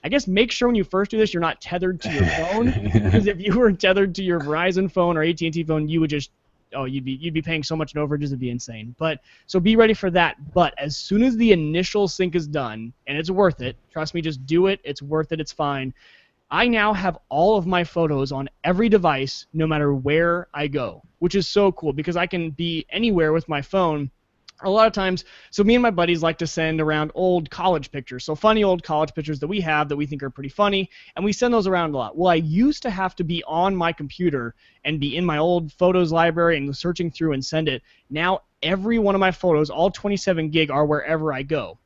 I guess make sure when you first do this, you're not tethered to your phone, because if you were tethered to your Verizon phone or AT&T phone, you would just, you'd be paying so much in overages, it'd be insane. But so be ready for that. But as soon as the initial sync is done, and it's worth it, trust me, just do it. It's worth it. It's fine. I now have all of my photos on every device, no matter where I go, which is so cool because I can be anywhere with my phone. A lot of times, so me and my buddies like to send around old college pictures, so funny old college pictures that we have that we think are pretty funny, and we send those around a lot. Well, I used to have to be on my computer and be in my old photos library and searching through and send it. Now every one of my photos, all 27 gig, are wherever I go.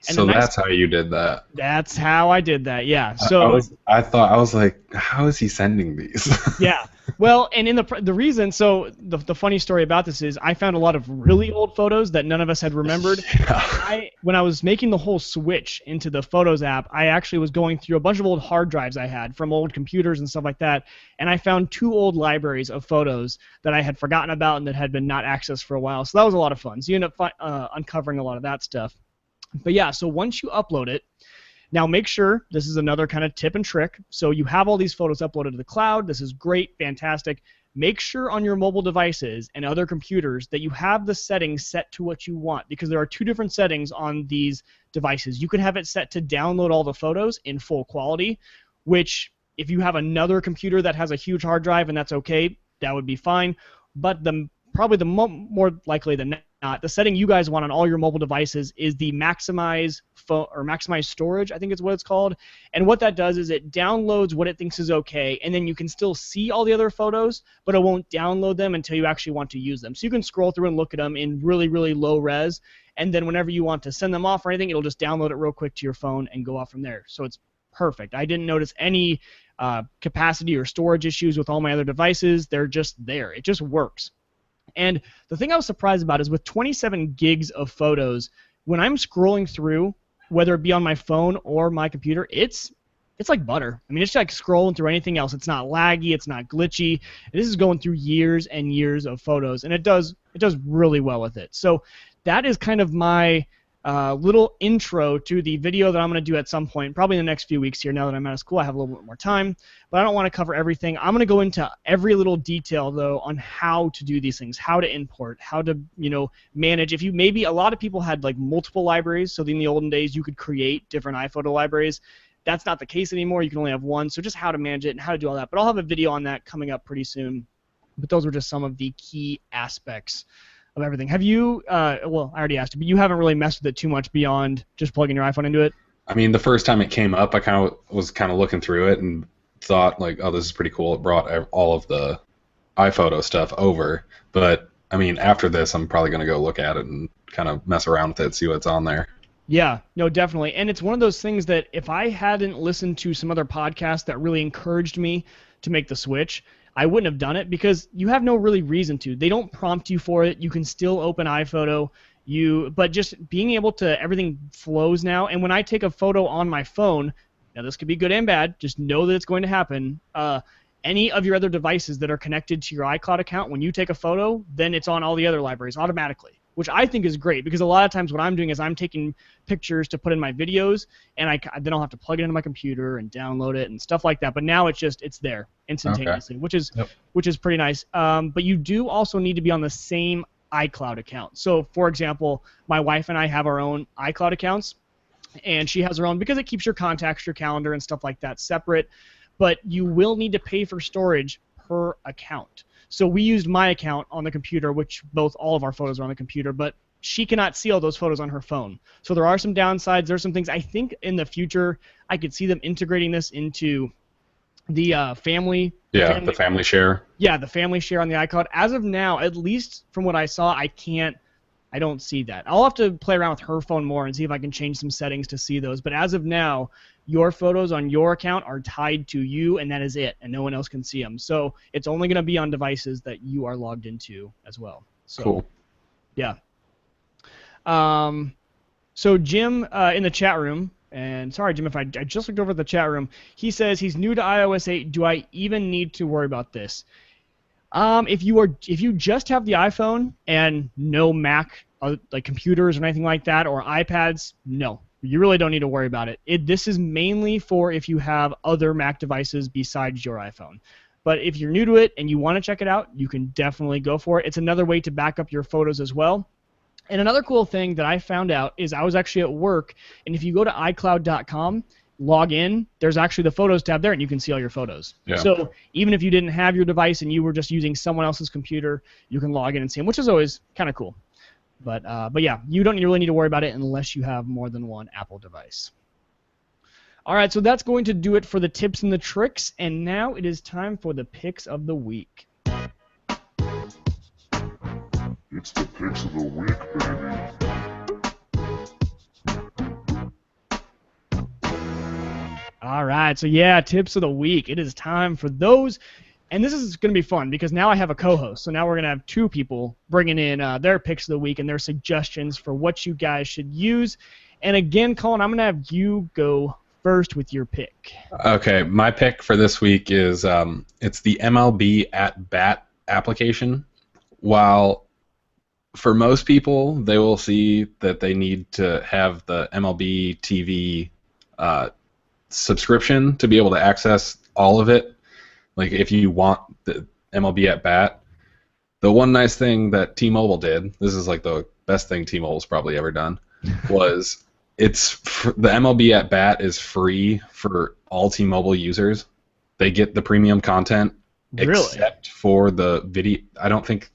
And
so that's how you did that.
That's how I did that, yeah. So
I was like, how is he sending these?
Yeah. Well, and in the reason, so the funny story about this is I found a lot of really old photos that none of us had remembered.
Yeah.
When I was making the whole switch into the Photos app, I actually was going through a bunch of old hard drives I had from old computers and stuff like that, and I found 2 old libraries of photos that I had forgotten about and that had been not accessed for a while. So that was a lot of fun. So you end up uncovering a lot of that stuff. But yeah, so once you upload it, now make sure, this is another kind of tip and trick, so you have all these photos uploaded to the cloud. This is great, fantastic. Make sure on your mobile devices and other computers that you have the settings set to what you want, because there are 2 different settings on these devices. You can have it set to download all the photos in full quality, which if you have another computer that has a huge hard drive and that's okay, that would be fine. But probably more likely than not, the setting you guys want on all your mobile devices is the maximize storage, I think is what it's called. And what that does is it downloads what it thinks is okay, and then you can still see all the other photos, but it won't download them until you actually want to use them. So you can scroll through and look at them in really, really low res, and then whenever you want to send them off or anything, it'll just download it real quick to your phone and go off from there. So it's perfect. I didn't notice any capacity or storage issues with all my other devices. They're just there. It just works. And the thing I was surprised about is with 27 gigs of photos, when I'm scrolling through, whether it be on my phone or my computer, it's like butter. I mean, it's like scrolling through anything else. It's not laggy. It's not glitchy. This is going through years and years of photos, and it does really well with it. So that is kind of my little intro to the video that I'm going to do at some point, probably in the next few weeks here. Now that I'm out of school, I have a little bit more time, but I don't want to cover everything. I'm going to go into every little detail, though, on how to do these things, how to import, how to, manage. If you maybe a lot of people had like multiple libraries, so in the olden days you could create different iPhoto libraries. That's not the case anymore. You can only have one, so just how to manage it and how to do all that. But I'll have a video on that coming up pretty soon. But those were just some of the key aspects of everything. Have you, well, I already asked you, but you haven't really messed with it too much beyond just plugging your iPhone into it?
I mean, the first time it came up, I was looking through it and thought, like, oh, this is pretty cool. It brought all of the iPhoto stuff over. But, I mean, after this, I'm probably going to go look at it and kind of mess around with it, see what's on there.
Yeah, no, definitely. And it's one of those things that if I hadn't listened to some other podcasts that really encouraged me to make the switch, I wouldn't have done it, because you have no really reason to. They don't prompt you for it. You can still open iPhoto. But just being able to, everything flows now. And when I take a photo on my phone, now this could be good and bad, just know that it's going to happen. Any of your other devices that are connected to your iCloud account, when you take a photo, then it's on all the other libraries automatically, which I think is great, because a lot of times what I'm doing is I'm taking pictures to put in my videos, and then I'll have to plug it into my computer and download it and stuff like that. But now it's there instantaneously, okay, which is pretty nice. But you do also need to be on the same iCloud account. So, for example, my wife and I have our own iCloud accounts, and she has her own, because it keeps your contacts, your calendar, and stuff like that separate. But you will need to pay for storage per account. So we used my account on the computer, which all of our photos are on the computer, but she cannot see all those photos on her phone. So there are some downsides. There's some things I think in the future I could see them integrating this into the family.
Yeah, the family share.
Yeah, the family share on the iCloud. As of now, at least from what I saw, I don't see that. I'll have to play around with her phone more and see if I can change some settings to see those. But as of now, your photos on your account are tied to you, and that is it, and no one else can see them. So it's only going to be on devices that you are logged into as well. So,
cool.
Yeah. So Jim in the chat room, and sorry, Jim, if I just looked over the chat room, he says he's new to iOS 8. Do I even need to worry about this? If you just have the iPhone and no Mac, like computers or anything like that, or iPads, no. You really don't need to worry about it. This is mainly for if you have other Mac devices besides your iPhone. But if you're new to it and you want to check it out, you can definitely go for it. It's another way to back up your photos as well. And another cool thing that I found out is I was actually at work, and if you go to iCloud.com, log in, there's actually the Photos tab there, and you can see all your photos.
Yeah.
So even if you didn't have your device and you were just using someone else's computer, you can log in and see them, which is always kind of cool. But yeah, you don't really need to worry about it unless you have more than one Apple device. All right, so that's going to do it for the tips and the tricks, and now it is time for the picks of the week.
It's the picks of the week, baby.
All right, so yeah, tips of the week. It is time for those. And this is going to be fun because now I have a co-host. So now we're going to have two people bringing in their picks of the week and their suggestions for what you guys should use. And again, Colin, I'm going to have you go first with your pick.
Okay, my pick for this week is it's the MLB at Bat application. While for most people, they will see that they need to have the MLB TV subscription to be able to access all of it. Like if you want the MLB at Bat, the one nice thing that T-Mobile did, this is like the best thing T-Mobile's probably ever done, was the MLB at Bat is free for all T-Mobile users. They get the premium content except for the video. I don't think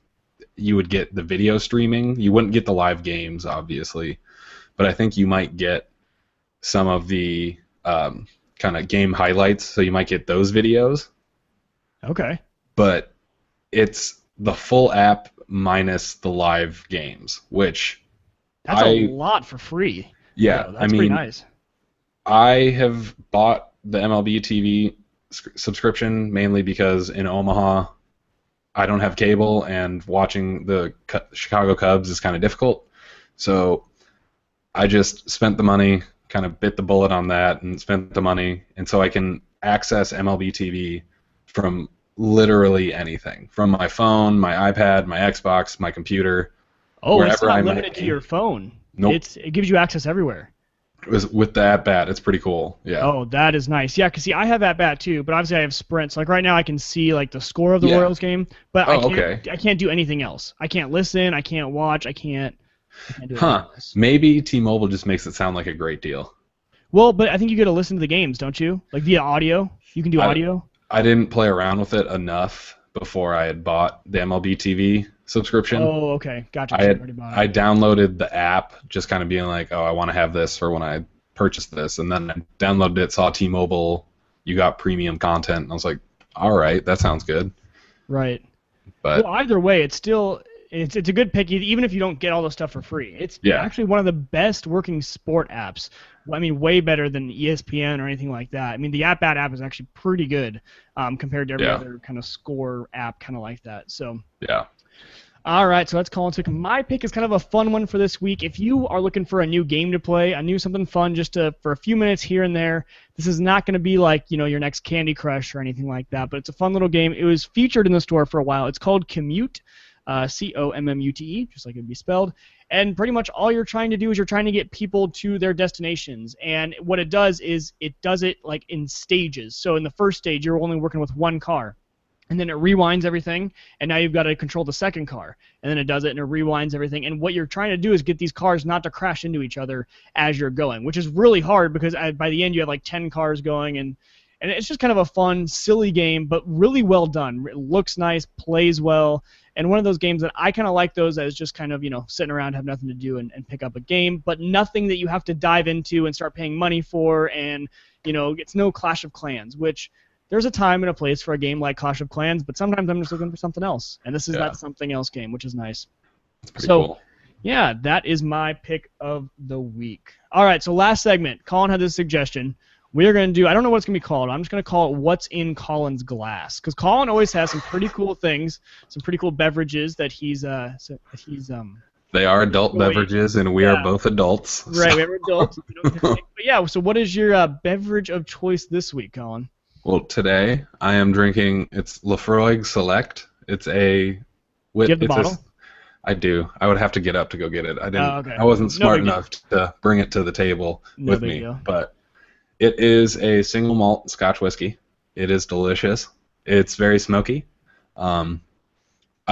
you would get the video streaming. You wouldn't get the live games, obviously, but I think you might get some of the kind of game highlights, so you might get those videos.
Okay.
But it's the full app minus the live games, which
that's a lot for free.
Yeah,
that's pretty nice.
I have bought the MLB TV subscription mainly because in Omaha I don't have cable and watching the Chicago Cubs is kind of difficult. So I just spent the money, kind of bit the bullet on that and spent the money, and so I can access MLB TV from literally anything, from my phone, my iPad, my Xbox, my computer.
Oh, it's not limited to your phone.
Nope.
It gives you access everywhere.
It was with the at-bat. It's pretty cool. Yeah.
Oh, that is nice. Yeah, because see, I have at-bat too, but obviously I have Sprint. So like right now I can see like the score of the Royals game, but I can't do anything else. I can't listen. I can't watch. I can't do anything else.
Maybe T-Mobile just makes it sound like a great deal.
Well, but I think you get to listen to the games, don't you? Like via audio. You can do audio.
I didn't play around with it enough before I had bought the MLB TV subscription.
Oh, okay. Gotcha.
I downloaded the app just kind of being like, oh, I want to have this for when I purchase this. And then I downloaded it, saw T-Mobile, you got premium content. And I was like, all right, that sounds good.
Right.
But
well, either way, it's a good pick, even if you don't get all the stuff for free. It's actually one of the best working sport apps. I mean, way better than ESPN or anything like that. I mean, the at-bat app is actually pretty good compared to every other kind of score app kind of like that. So
yeah.
All right, so that's Colin's pick. My pick is kind of a fun one for this week. If you are looking for a new game to play, something fun just for a few minutes here and there, this is not going to be like, your next Candy Crush or anything like that, but it's a fun little game. It was featured in the store for a while. It's called Commute, Commute, just like it would be spelled. And pretty much all you're trying to do is you're trying to get people to their destinations. And what it does is it does it like in stages. So in the first stage, you're only working with one car. And then it rewinds everything, and now you've got to control the second car. And then it does it, and it rewinds everything. And what you're trying to do is get these cars not to crash into each other as you're going, which is really hard because by the end you have like 10 cars going, and it's just kind of a fun, silly game, but really well done. It looks nice, plays well, and one of those games that I kind of like those as just kind of, sitting around, have nothing to do, and pick up a game, but nothing that you have to dive into and start paying money for, and, it's no Clash of Clans, which... There's a time and a place for a game like Clash of Clans, but sometimes I'm just looking for something else. And this is that something else game, which is nice.
That's pretty cool.
Yeah, that is my pick of the week. All right, so last segment. Colin had this suggestion. We are going to do, I don't know what it's going to be called. I'm just going to call it What's in Colin's Glass. Because Colin always has some pretty cool things, some pretty cool beverages that he's
They are adult beverages, and we are both adults.
Right, we are adults. But yeah, so what is your beverage of choice this week, Colin?
Well, today I am drinking. It's Lafroig Select. It's a.
Do you have the bottle?
I do. I would have to get up to go get it. I didn't.
Oh, okay.
I wasn't smart enough to bring it to the table with me.
Deal.
But it is a single malt Scotch whiskey. It is delicious. It's very smoky. I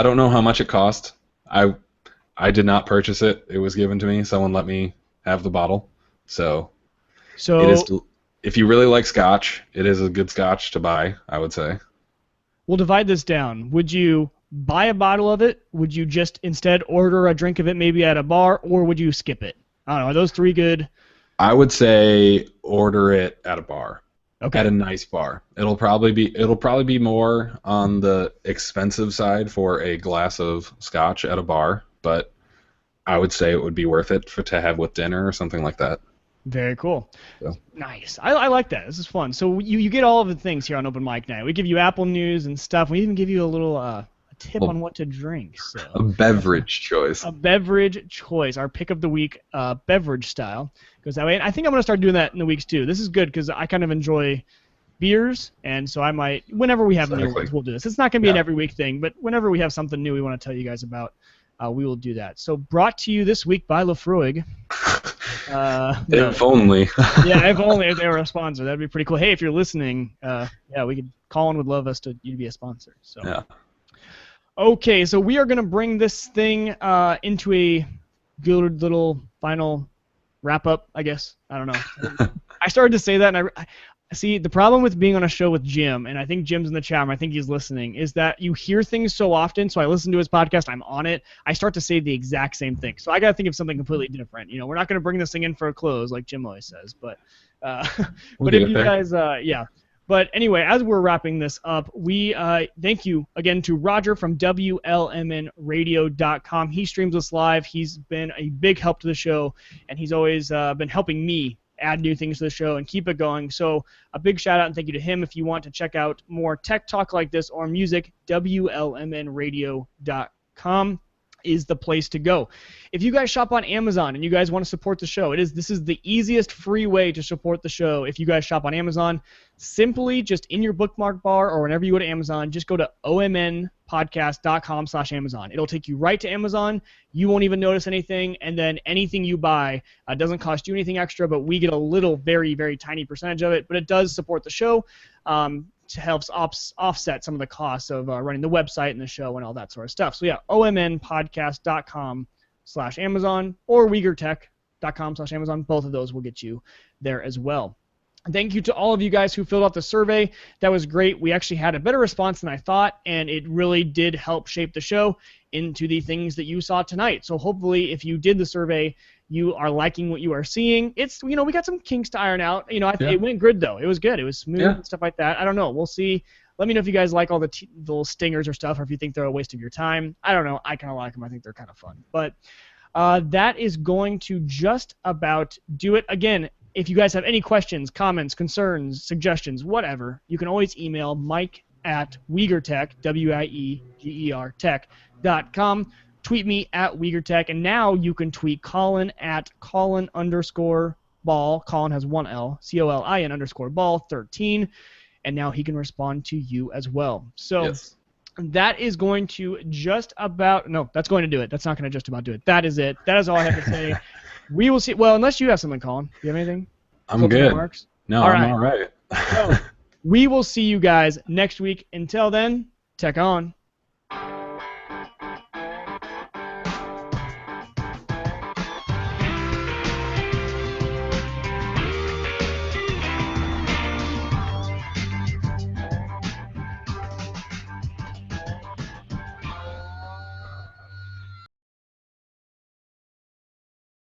don't know how much it cost. I did not purchase it. It was given to me. Someone let me have the bottle. So it is. If you really like Scotch, it is a good Scotch to buy, I would say.
We'll divide this down. Would you buy a bottle of it? Would you just instead order a drink of it maybe at a bar, or would you skip it? I don't know. Are those three good?
I would say order it at a bar.
Okay.
At a nice bar. It'll probably be more on the expensive side for a glass of Scotch at a bar, but I would say it would be worth it to have with dinner or something like that.
Very cool.
So.
Nice. I like that. This is fun. So you get all of the things here on Open Mic Night. We give you Apple news and stuff. We even give you a little a tip on what to drink. So
a beverage choice.
A beverage choice. Our pick of the week, beverage style, goes that way. And I think I'm gonna start doing that in the weeks too. This is good because I kind of enjoy beers, and so I might, whenever we have new ones, we'll do this. It's not gonna be an every week thing, but whenever we have something new we want to tell you guys about, we will do that. So brought to you this week by Lafroig.
If only.
Yeah, if only if they were a sponsor. That'd be pretty cool. Hey, if you're listening, we could. Colin would love us you to be a sponsor. So.
Yeah.
Okay, so we are gonna bring this thing into a good little final wrap up, I guess. I don't know. I started to say that, and I see the problem with being on a show with Jim, and I think Jim's in the chat room, I think he's listening, is that you hear things so often. So I listen to his podcast, I'm on it, I start to say the exact same thing. So I got to think of something completely different. We're not going to bring this thing in for a close like Jim always says, but but if you guys, yeah. But anyway, as we're wrapping this up, we thank you again to Roger from WLMNradio.com. He streams us live. He's been a big help to the show, and he's always been helping me add new things to the show and keep it going. So a big shout out and thank you to him. If you want to check out more tech talk like this or music, WLMNradio.com is the place to go. If you guys shop on Amazon and you guys want to support the show, this is the easiest free way to support the show. If you guys shop on Amazon, simply just in your bookmark bar or whenever you go to Amazon, just go to omnpodcast.com/Amazon. It'll take you right to Amazon. You won't even notice anything, and then anything you buy doesn't cost you anything extra, but we get a little, very, very tiny percentage of it, but it does support the show. To help offset some of the costs of running the website and the show and all that sort of stuff. So yeah, omnpodcast.com/Amazon or WegerTech.com/Amazon. Both of those will get you there as well. Thank you to all of you guys who filled out the survey. That was great. We actually had a better response than I thought, and it really did help shape the show into the things that you saw tonight. So hopefully, if you did the survey, you are liking what you are seeing. It's, we got some kinks to iron out. It went good though. It was good. It was smooth and stuff like that. I don't know. We'll see. Let me know if you guys like all the little stingers or stuff, or if you think they're a waste of your time. I don't know. I kind of like them. I think they're kind of fun. But that is going to just about do it. Again, if you guys have any questions, comments, concerns, suggestions, whatever, you can always email Mike@WegerTech, WIEGER Tech.com. Tweet me at WegerTech, and now you can tweet Colin at Colin_ball. Colin has one L, COLIN_ball13, and now he can respond to you as well. So that is going to just about, no, that's going to do it. That's not going to just about do it. That is it. That is all I have to say. We will see. Well, unless you have something, Colin. Do you have anything?
I'm good. No, I'm all right.
So, we will see you guys next week. Until then, tech on.